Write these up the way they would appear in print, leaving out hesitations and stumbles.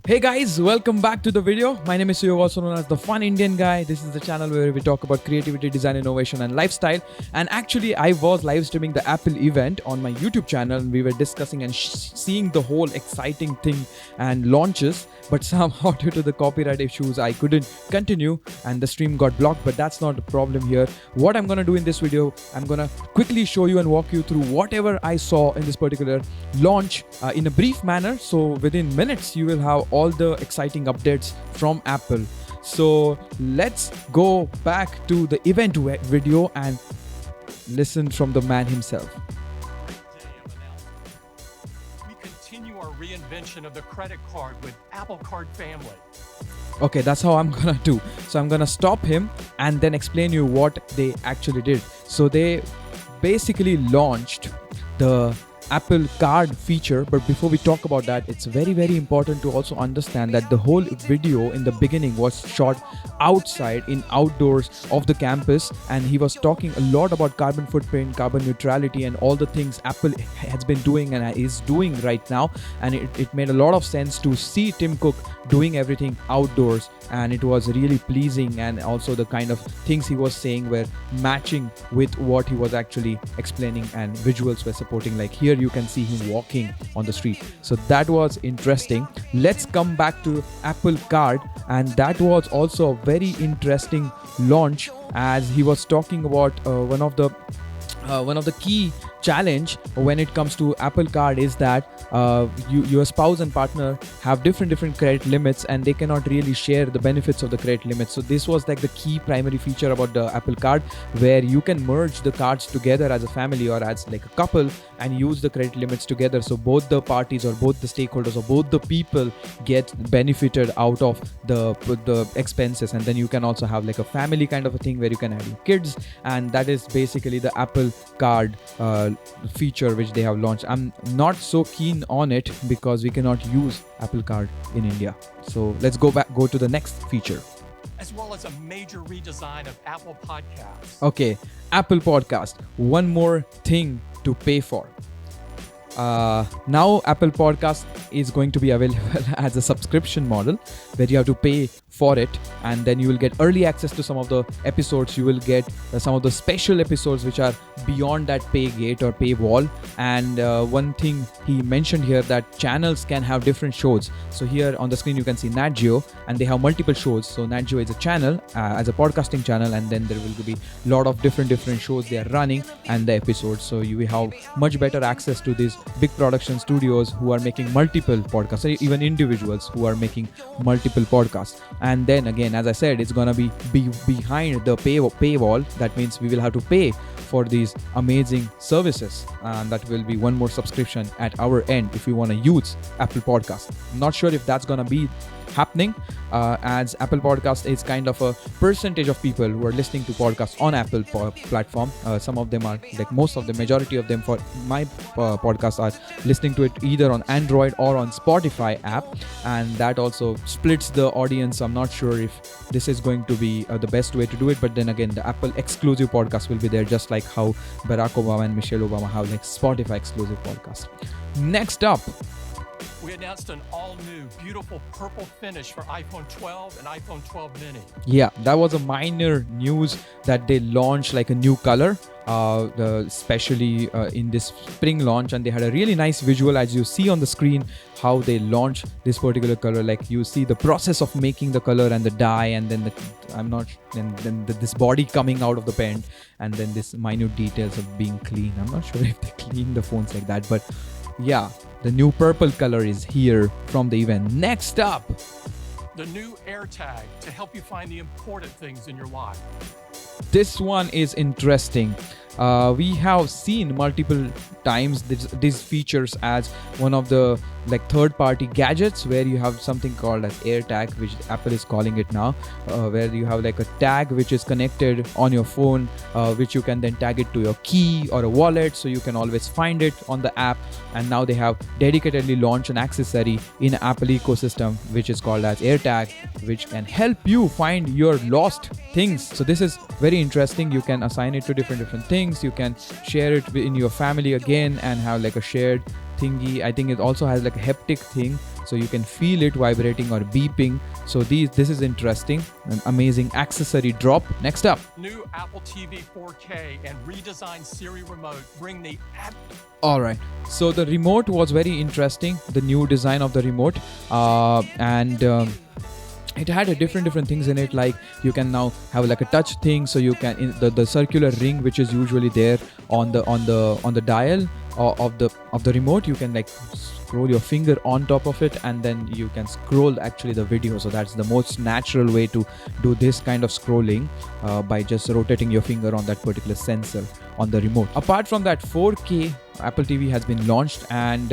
Hey guys, welcome back to the video. My name is Suyog, also known as the Fun Indian Guy. This is the channel where we talk about creativity, design, innovation, and lifestyle. And actually, I was live streaming the Apple event on my YouTube channel, and we were discussing and seeing the whole exciting thing and launches. But somehow, due to the copyright issues, I couldn't continue, and the stream got blocked. But that's not the problem here. What I'm gonna do in this video, I'm gonna quickly show you and walk you through whatever I saw in this particular launch in a brief manner. So within minutes, you will have all the exciting updates from Apple. So let's go back to the event video and listen from the man himself. We continue our reinvention of the credit card with Apple Card Family. Okay, that's how I'm gonna do. So I'm gonna stop him and then explain you what they actually did. So they basically launched the Apple Card feature, but before we talk about that, it's very important to also understand that the whole video in the beginning was shot outside in outdoors of the campus, and he was talking a lot about carbon footprint, carbon neutrality, and all the things Apple has been doing and is doing right now. And it made a lot of sense to see Tim Cook doing everything outdoors, and it was really pleasing, and also the kind of things he was saying were matching with what he was actually explaining, and visuals were supporting. Like here you can see him walking on the street, so that was interesting. Let's come back to Apple Card, and that was also a very interesting launch, as he was talking about one of the key challenge when it comes to Apple Card is that your spouse and partner have different credit limits, and they cannot really share the benefits of the credit limits. So this was like the key primary feature about the Apple Card, where you can merge the cards together as a family or as like a couple and use the credit limits together, so both the parties or both the stakeholders or both the people get benefited out of the expenses. And then you can also have like a family kind of a thing where you can add your kids, and that is basically the Apple Card feature which they have launched. I'm not so keen on it because we cannot use Apple Card in India. So let's go to the next feature, As well as a major redesign of Apple Podcasts. okay. Apple Podcast, one more thing to pay for. Now Apple Podcast is going to be available as a subscription model where you have to pay for it, and then you will get early access to some of the episodes. You will get some of the special episodes which are beyond that pay gate or pay wall. And one thing he mentioned here, that channels can have different shows. So here on the screen you can see Nat Geo, and they have multiple shows. So Nat Geo is a channel, as a podcasting channel, and then there will be a lot of different shows they are running and the episodes. So you will have much better access to these big production studios who are making multiple podcasts, or even individuals who are making multiple podcasts. And then again, as I said, it's gonna be behind the paywall. That means we will have to pay for these amazing services, and that will be one more subscription at our end if you want to use Apple Podcast. I'm not sure if that's gonna be happening, as Apple Podcast is kind of a percentage of people who are listening to podcasts on Apple platform. Some of them are, like most of the majority of them for my podcasts are listening to it either on Android or on Spotify app, and that also splits the audience. I'm not sure if this is going to be the best way to do it, but then again, the Apple exclusive podcast will be there, just like how Barack Obama and Michelle Obama have like Spotify exclusive podcast. Next up, We announced an all-new, beautiful purple finish for iPhone 12 and iPhone 12 mini. yeah, that was a minor news that they launched like a new color, especially in this spring launch, and they had a really nice visual, as you see on the screen, how they launch this particular color. Like you see the process of making the color and the dye, and then this body coming out of the pen, and then this minute details of being clean. I'm not sure if they clean the phones like that, but yeah, the new purple color is here from the event. Next up, The new AirTag to help you find the important things in your life. this one is interesting. We have seen multiple times these features as one of the like third-party gadgets, where you have something called as AirTag, which Apple is calling it now, where you have like a tag which is connected on your phone, which you can then tag it to your key or a wallet, so you can always find it on the app. And now they have dedicatedly launched an accessory in Apple ecosystem which is called as AirTag, which can help you find your lost things. So this is very interesting. You can assign it to different things. You can share it in your family again and have like a shared thingy. I think it also has like a haptic thing, so you can feel it vibrating or beeping. So this is interesting, an amazing accessory drop. Next up, New Apple TV 4K and redesigned Siri remote bring the all right, so the remote was very interesting, the new design of the remote, and it had a different things in it, like you can now have like a touch thing, so you can in the circular ring which is usually there on the dial of the remote, you can like scroll your finger on top of it, and then you can scroll actually the video. So that's the most natural way to do this kind of scrolling, by just rotating your finger on that particular sensor on the remote. Apart from that, 4K Apple TV has been launched, and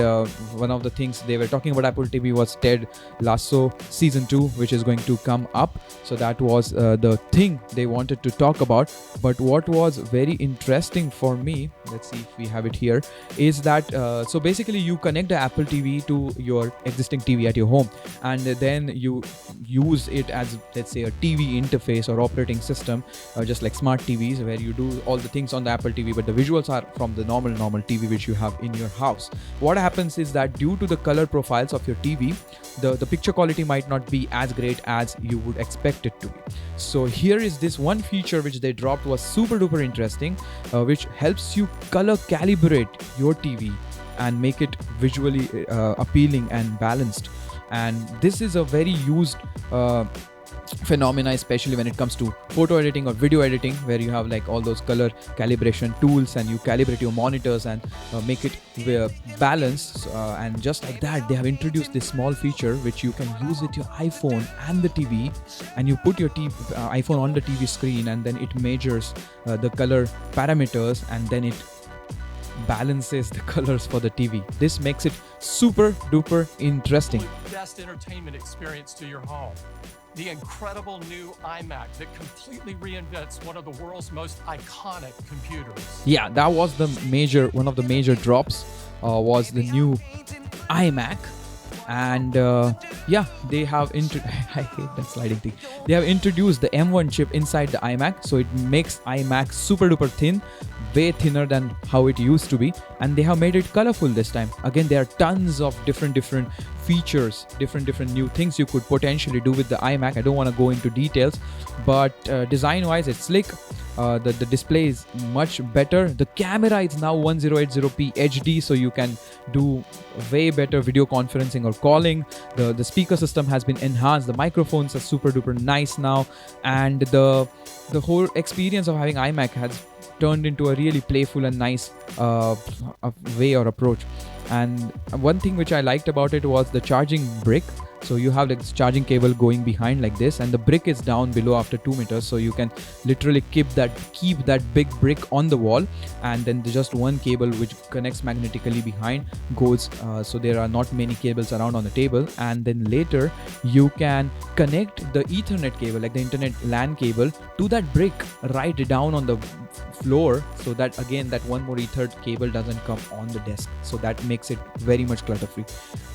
one of the things they were talking about Apple TV was Ted Lasso season 2, which is going to come up. So that was the thing they wanted to talk about. But what was very interesting for me, let's see if we have it here, is that so basically you connect the Apple TV to your existing TV at your home, and then you use it as, let's say, a TV interface or operating system, just like smart TVs, where you do all the things on the Apple TV, but the visuals are from the normal TV which you have in your house. What happens is that due to the color profiles of your TV, the picture quality might not be as great as you would expect it to be. So here is this one feature which they dropped, was super duper interesting, which helps you color calibrate your TV and make it visually appealing and balanced. And this is a very used phenomena, especially when it comes to photo editing or video editing, where you have like all those color calibration tools and you calibrate your monitors and make it balanced, and just like that they have introduced this small feature which you can use with your iPhone and the TV, and you put your iPhone on the TV screen, and then it measures the color parameters, and then it balances the colors for the TV. This makes it super duper interesting. best entertainment experience to your home. The incredible new iMac that completely reinvents one of the world's most iconic computers. Yeah, that was one of the major drops, was the new iMac. And yeah, they have I hate that sliding thing. They have introduced the M1 chip inside the iMac, so it makes iMac super duper thin, way thinner than how it used to be, and they have made it colorful this time. Again, there are tons of different features, different new things you could potentially do with the iMac. I don't want to go into details, but design wise it's slick. The display is much better. The camera is now 1080p HD, so you can do way better video conferencing or calling. The speaker system has been enhanced. The microphones are super duper nice now, and the whole experience of having iMac has turned into a really playful and nice way or approach. And one thing which I liked about it was the charging brick. So you have like this charging cable going behind like this, and the brick is down below after 2 meters, so you can literally keep that big brick on the wall, and then just one cable which connects magnetically behind goes, so there are not many cables around on the table. And then later you can connect the Ethernet cable, like the internet LAN cable, to that brick right down on the floor, so that again that one more Ethernet cable doesn't come on the desk. So that makes it very much clutter free.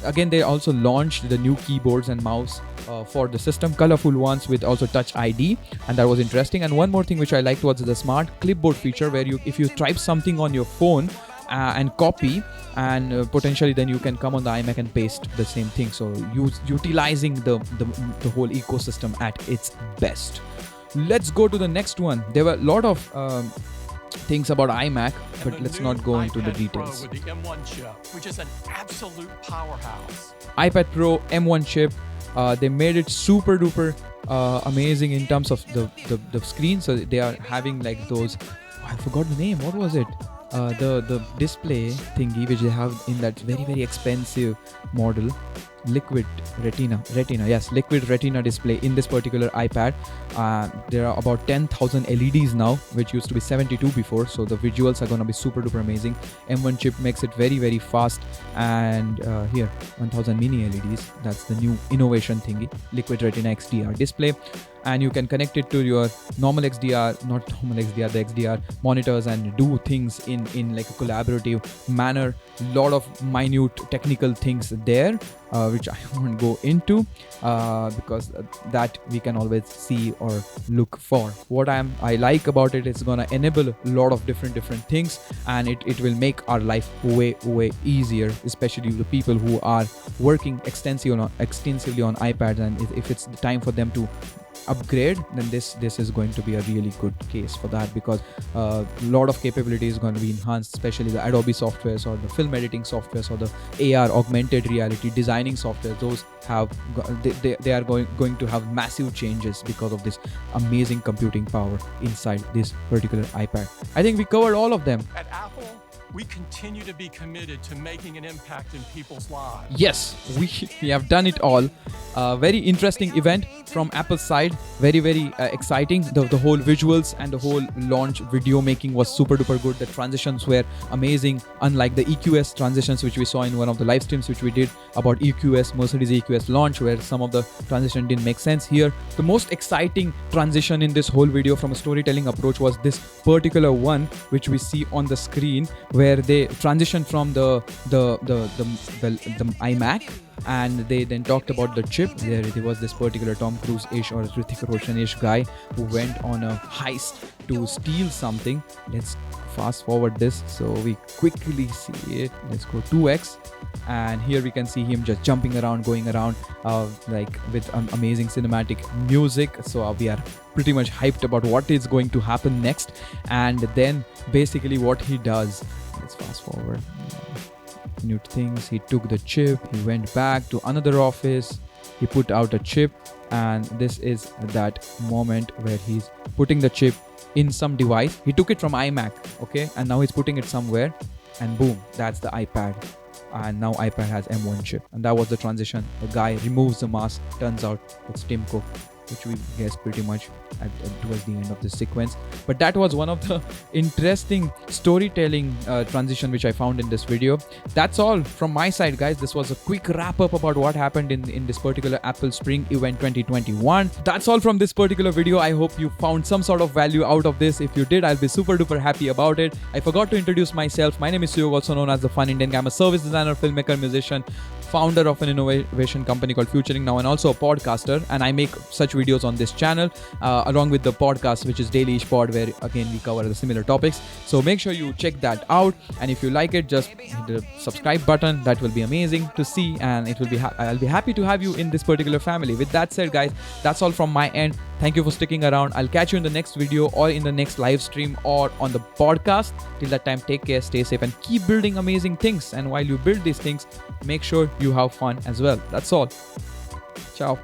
Again, they also launched the new keyboards and mouse for the system, colorful ones with also touch ID, and that was interesting. And one more thing which I liked was the smart clipboard feature, where if you type something on your phone and copy, and potentially then you can come on the iMac and paste the same thing. So utilizing the whole ecosystem at its best. Let's go to the next one. There were a lot of things about iMac, but let's not go into the details. With the M1 chip, which is an absolute powerhouse. iPad Pro M1 chip, they made it super duper amazing in terms of the screen. So they are having like those, I forgot the name, what was it, the display thingy which they have in that very expensive model, liquid retina, yes, liquid retina display in this particular iPad. There are about 10,000 LEDs now, which used to be 72 before, so the visuals are going to be super duper amazing. M1 chip makes it very fast, and here 1000 mini LEDs, that's the new innovation thingy, liquid retina XDR display. and you can connect it to your normal XDR, not normal XDR, the XDR monitors, and do things in like a collaborative manner. Lot of minute technical things there, which I won't go into because that we can always see or look for. What I like about it, it's gonna enable a lot of different things, and it will make our life way easier, especially the people who are working extensively on iPads, and if it's the time for them to upgrade, then this is going to be a really good case for that, because a lot of capability is going to be enhanced, especially the Adobe softwares or the film editing softwares or the AR augmented reality designing software. Those have they are going to have massive changes because of this amazing computing power inside this particular iPad. I think we covered all of them. At Apple, we continue to be committed to making an impact in people's lives. Yes, we have done it all. Very interesting event from Apple's side. Very exciting. The whole visuals and the whole launch video making was super duper good. The transitions were amazing, unlike the EQS transitions which we saw in one of the live streams which we did about EQS, Mercedes EQS launch, where some of the transition didn't make sense. Here, the most exciting transition in this whole video from a storytelling approach was this particular one which we see on the screen, where they transitioned from the iMac, and they then talked about the chip. There was this particular Tom Cruise-ish or Hrithik Roshan-ish guy who went on a heist to steal something. Let's fast forward this so we quickly see it. Let's go 2x, and here we can see him just jumping around, going around like with amazing cinematic music. So we are pretty much hyped about what is going to happen next. And then basically what he does, let's fast forward. New things. He took the chip, he went back to another office, he put out a chip, and this is that moment where he's putting the chip in some device. He took it from iMac, okay, and now he's putting it somewhere, and boom, that's the iPad. And now iPad has M1 chip, and that was the transition. The guy removes the mask, turns out it's Tim Cook, which we guessed pretty much towards the end of this sequence. But that was one of the interesting storytelling transition which I found in this video. That's all from my side, guys. This was a quick wrap up about what happened in this particular Apple Spring Event 2021. That's all from this particular video. I hope you found some sort of value out of this. If you did, I'll be super duper happy about it. I forgot to introduce myself. My name is Suyog, also known as the Fun Indian Guy. I'm a service designer, filmmaker, musician, founder of an innovation company called Futuring Now, and also a podcaster, and I make such videos on this channel along with the podcast which is Daily Ish Pod, where again we cover the similar topics. So make sure you check that out, and if you like it, just hit the subscribe button. That will be amazing to see, and it will be I'll be happy to have you in this particular family. With that said, guys, that's all from my end. Thank you for sticking around. I'll catch you in the next video or in the next live stream or on the podcast. Till that time, take care, stay safe, and keep building amazing things. And while you build these things, make sure you have fun as well. That's all. Ciao.